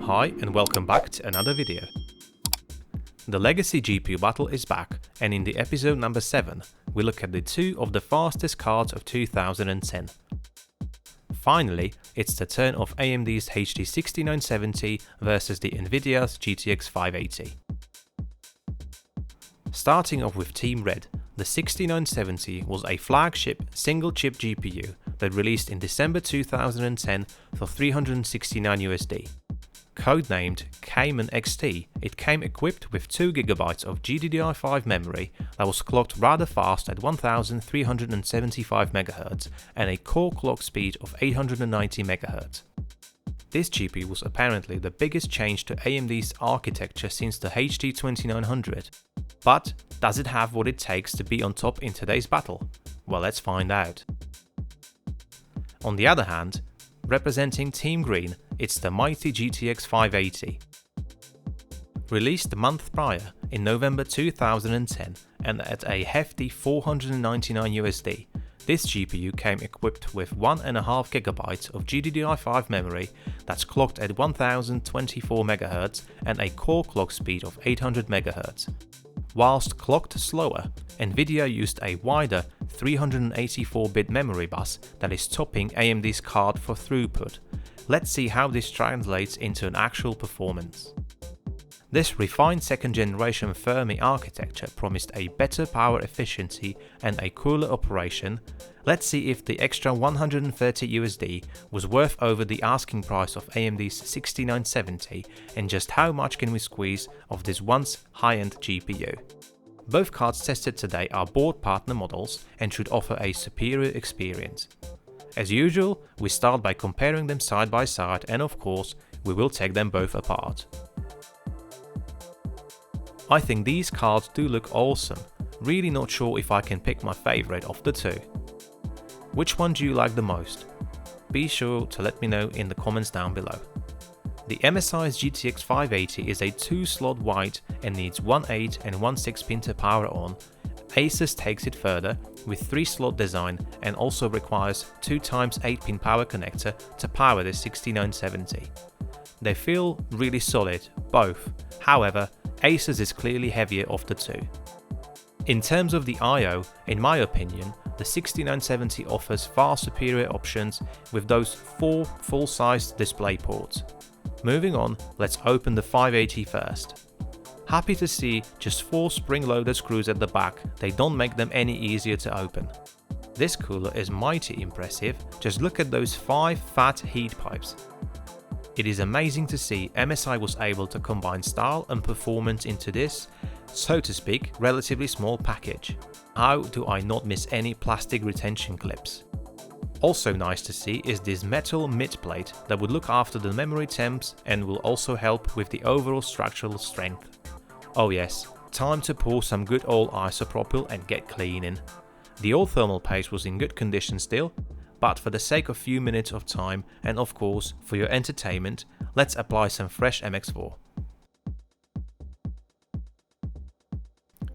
Hi and welcome back to another video. The legacy GPU battle is back, and in the episode number 7 we look at the two of the fastest cards of 2010. Finally, it's the turn of AMD's HD 6970 versus the Nvidia's GTX 580. Starting off with Team Red, the 6970 was a flagship single-chip GPU that released in December 2010 for $369. Codenamed Cayman XT, it came equipped with 2GB of GDDR5 memory that was clocked rather fast at 1375 MHz and a core clock speed of 890 MHz. This GPU was apparently the biggest change to AMD's architecture since the HD 2900. But does it have what it takes to be on top in today's battle? Well, let's find out. On the other hand, representing Team Green, it's the mighty GTX 580. Released a month prior in November 2010 and at a hefty $499, this GPU came equipped with 1.5GB of GDDR5 memory that's clocked at 1024 MHz and a core clock speed of 800 MHz. Whilst clocked slower, Nvidia used a wider 384-bit memory bus that is topping AMD's card for throughput. Let's see how this translates into an actual performance. This refined second-generation Fermi architecture promised a better power efficiency and a cooler operation. Let's see if the extra $130 was worth over the asking price of AMD's 6970, and just how much can we squeeze of this once high-end GPU. Both cards tested today are board partner models and should offer a superior experience. As usual, we start by comparing them side by side, and of course, we will take them both apart. I think these cards do look awesome, really not sure if I can pick my favorite of the two. Which one do you like the most? Be sure to let me know in the comments down below. The MSI's GTX 580 is a 2-slot wide and needs 1.8 and 1.6 pin to power on. Asus takes it further with 3-slot design and also requires 2x8 pin power connector to power the 6970. They feel really solid, both. However, Asus is clearly heavier of the two. In terms of the I/O, in my opinion, the 6970 offers far superior options with those 4 full-sized display ports. Moving on, let's open the 580 first. Happy to see just 4 spring-loaded screws at the back, they don't make them any easier to open. This cooler is mighty impressive, just look at those 5 fat heat pipes. It is amazing to see MSI was able to combine style and performance into this, so to speak, relatively small package. How do I not miss any plastic retention clips? Also nice to see is this metal mid-plate that would look after the memory temps and will also help with the overall structural strength. Oh yes, time to pour some good old isopropyl and get cleaning. The old thermal paste was in good condition still, but for the sake of few minutes of time and of course for your entertainment, let's apply some fresh MX4.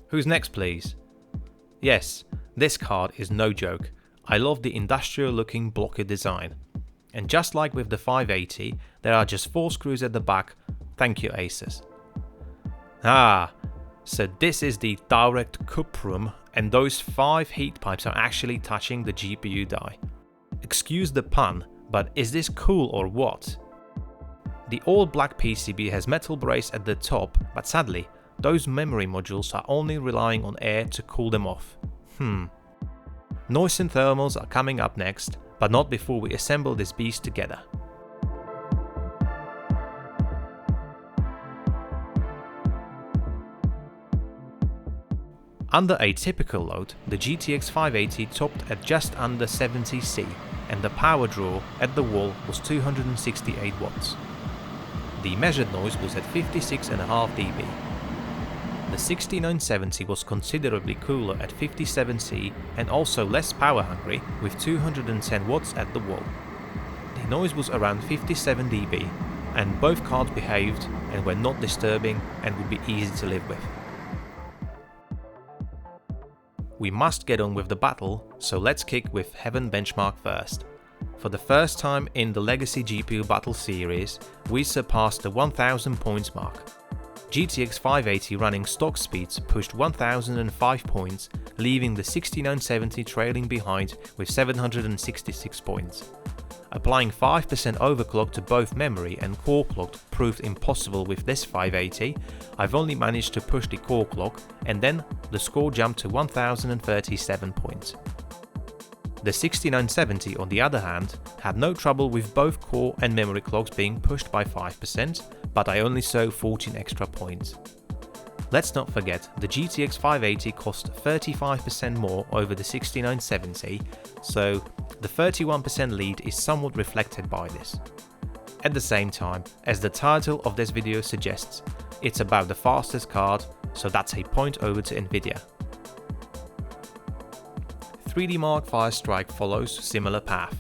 Who's next please? Yes, this card is no joke. I love the industrial looking blocky design. And just like with the 580, there are just 4 screws at the back. Thank you Asus. So this is the direct cuprum, and those 5 heat pipes are actually touching the GPU die. Excuse the pun, but is this cool or what? The all black PCB has metal brace at the top, but sadly, those memory modules are only relying on air to cool them off. Noise and thermals are coming up next, but not before we assemble this beast together. Under a typical load, the GTX 580 topped at just under 70C, and the power draw at the wall was 268 watts. The measured noise was at 56.5 dB. The 6970 was considerably cooler at 57C and also less power hungry with 210 watts at the wall. The noise was around 57 dB, and both cards behaved and were not disturbing and would be easy to live with. We must get on with the battle, so let's kick with Heaven benchmark first. For the first time in the Legacy GPU Battle series, we surpassed the 1000 points mark. GTX 580 running stock speeds pushed 1005 points, leaving the 6970 trailing behind with 766 points. Applying 5% overclock to both memory and core clock proved impossible with this 580. I've only managed to push the core clock, and then the score jumped to 1037 points. The 6970, on the other hand, had no trouble with both core and memory clocks being pushed by 5%, but I only saw 14 extra points. Let's not forget, the GTX 580 cost 35% more over the 6970, so the 31% lead is somewhat reflected by this. At the same time, as the title of this video suggests, it's about the fastest card, so that's a point over to Nvidia. 3D Mark FynestLyk follows similar path.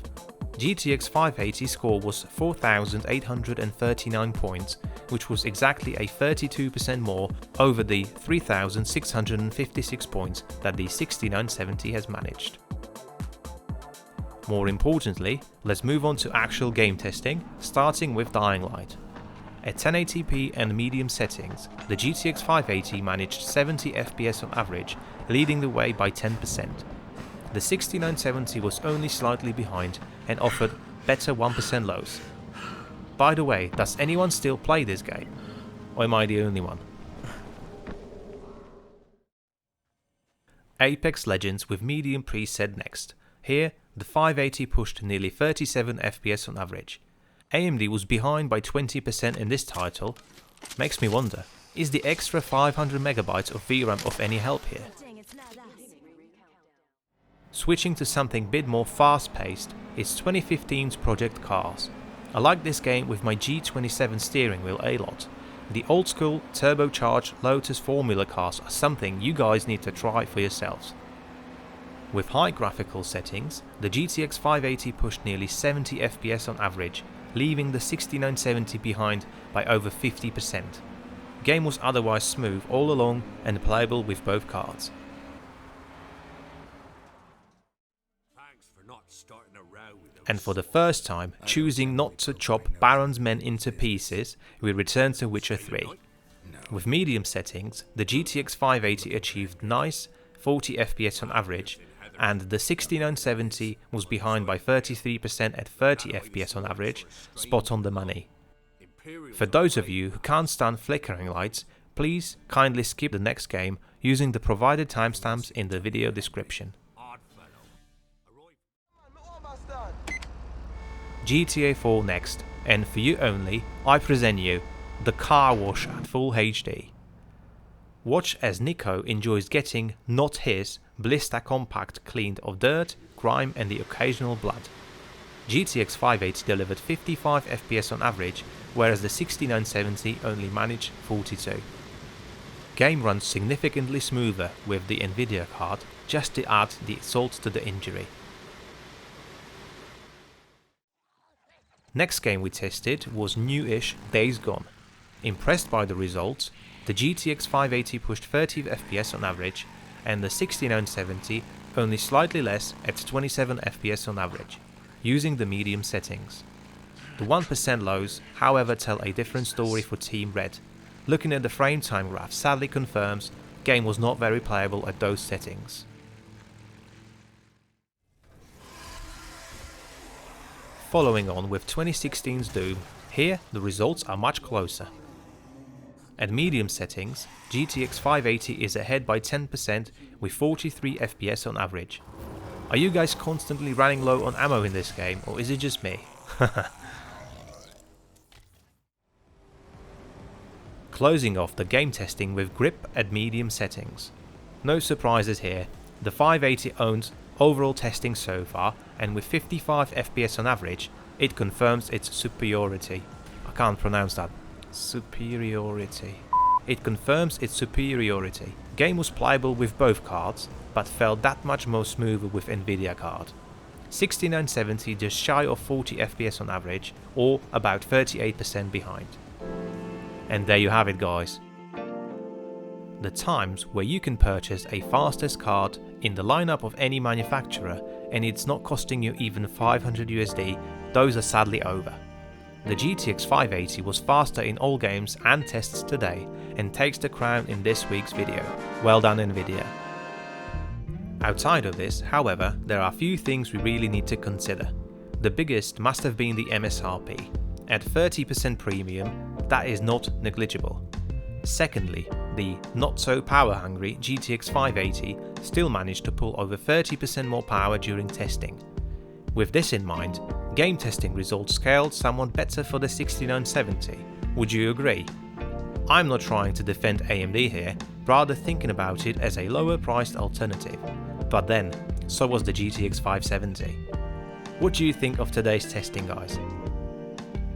GTX 580 score was 4,839 points, which was exactly a 32% more over the 3,656 points that the 6970 has managed. More importantly, let's move on to actual game testing, starting with Dying Light. At 1080p and medium settings, the GTX 580 managed 70 FPS on average, leading the way by 10%. The 6970 was only slightly behind and offered better 1% lows. By the way, does anyone still play this game? Or am I the only one? Apex Legends with medium preset next. Here, the 580 pushed nearly 37 FPS on average. AMD was behind by 20% in this title. Makes me wonder, is the extra 500 MB of VRAM of any help here? Switching to something a bit more fast-paced is 2015's Project Cars. I like this game with my G27 steering wheel a lot. The old school turbocharged Lotus Formula cars are something you guys need to try for yourselves. With high graphical settings, the GTX 580 pushed nearly 70 FPS on average, leaving the 6970 behind by over 50%. Game was otherwise smooth all along and playable with both cards. And for the first time, choosing not to chop Baron's men into pieces, we return to Witcher 3. With medium settings, the GTX 580 achieved nice 40 FPS on average, and the 6970 was behind by 33% at 30 FPS on average, spot on the money. For those of you who can't stand flickering lights, please kindly skip the next game using the provided timestamps in the video description. GTA 4 next, and for you only, I present you the Carwash at Full HD. Watch as Nico enjoys getting not his Blister Compact cleaned of dirt, grime and the occasional blood. GTX 580 delivered 55 FPS on average, whereas the 6970 only managed 42. Game runs significantly smoother with the Nvidia card, just to add the salt to the injury. Next game we tested was new-ish Days Gone. Impressed by the results, the GTX 580 pushed 30 FPS on average, and the 6970 only slightly less at 27 FPS on average, using the medium settings. The 1% lows, however, tell a different story for Team Red. Looking at the frame time graph sadly confirms game was not very playable at those settings. Following on with 2016's Doom, here the results are much closer. At medium settings, GTX 580 is ahead by 10% with 43 FPS on average. Are you guys constantly running low on ammo in this game, or is it just me? Closing off the game testing with grip at medium settings. No surprises here, the 580 owns overall testing so far, and with 55 FPS on average, it confirms its superiority. I can't pronounce that. Superiority. It confirms its superiority. Game was playable with both cards, but felt that much more smoother with Nvidia card. 6970 just shy of 40 FPS on average, or about 38% behind. And there you have it, guys. The times where you can purchase a fastest card in the lineup of any manufacturer and it's not costing you even 500 USD, those are sadly over. The GTX 580 was faster in all games and tests today and takes the crown in this week's video. Well done Nvidia. Outside of this, however, there are a few things we really need to consider. The biggest must have been the MSRP. At 30% premium, that is not negligible. Secondly, the not so power hungry GTX 580 still managed to pull over 30% more power during testing. With this in mind, game testing results scaled somewhat better for the 6970. Would you agree? I'm not trying to defend AMD here, rather thinking about it as a lower priced alternative. But then, so was the GTX 570. What do you think of today's testing, guys?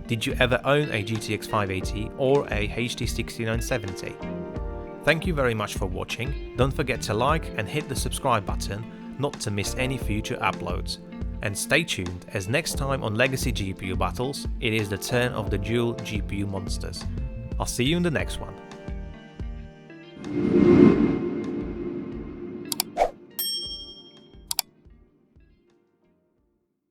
Did you ever own a GTX 580 or a HD 6970? Thank you very much for watching. Don't forget to like and hit the subscribe button not to miss any future uploads. And stay tuned, as next time on Legacy GPU Battles, it is the turn of the dual GPU monsters. I'll see you in the next one.